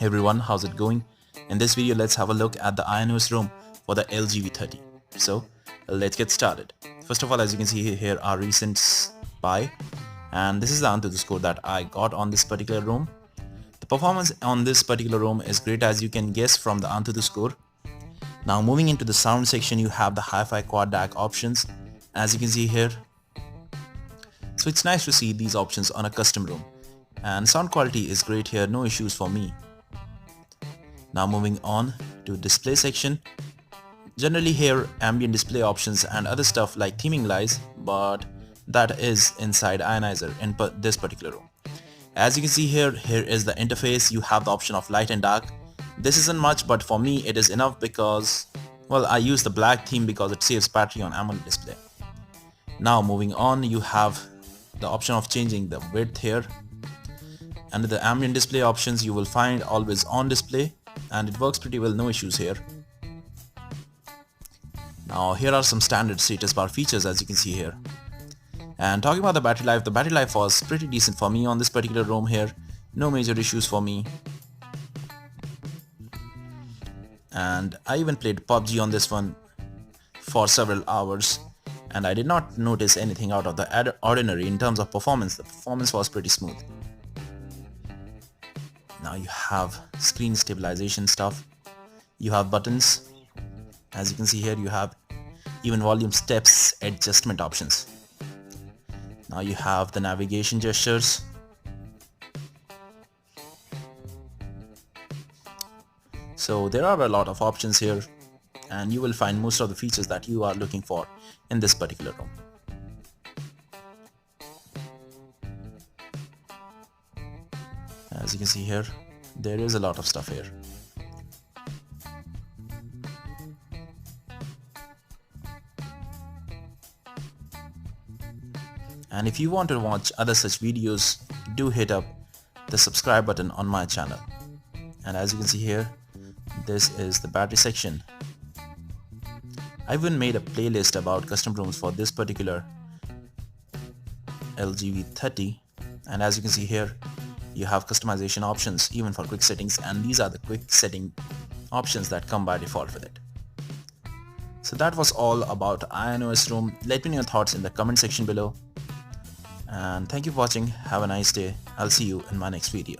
Hey everyone, how's it going? In this video, let's have a look at the iOS ROM for the LG V30. So, let's get started. First of all, as you can see here are recent buy, and this is the Untitled score that I got on this particular ROM. The performance on this particular ROM is great, as you can guess from the Untitled score. Now moving into the sound section, you have the hi-fi quad DAC options, as you can see here. So it's nice to see these options on a custom ROM, and sound quality is great here, no issues for me. Now moving on to display section. Generally here ambient display options and other stuff like theming lies, but that is inside Ionizer in this particular room. As you can see here is the interface. You have the option of light and dark. This isn't much, but for me it is enough because, well, I use the black theme because it saves battery on AMOLED display. Now moving on, you have the option of changing the width here. Under the ambient display options, you will find always on display, and it works pretty well, no issues here. Now here are some standard status bar features, as you can see here. And talking about the battery life was pretty decent for me on this particular ROM here, no major issues for me. And I even played PUBG on this one for several hours, and I did not notice anything out of the ordinary in terms of performance. The performance was pretty smooth. Now you have screen stabilization stuff, you have buttons, as you can see here you have even volume steps adjustment options. Now you have the navigation gestures, so there are a lot of options here, and you will find most of the features that you are looking for in this particular ROM. As you can see here, there is a lot of stuff here. And if you want to watch other such videos, do hit up the subscribe button on my channel. And as you can see here, this is the battery section. I even made a playlist about custom ROMs for this particular LG V30, and as you can see here, you have customization options even for quick settings, and these are the quick setting options that come by default with it. So that was all about iOS ROM. Let me know your thoughts in the comment section below, and thank you for watching. Have a nice day. I'll see you in my next video.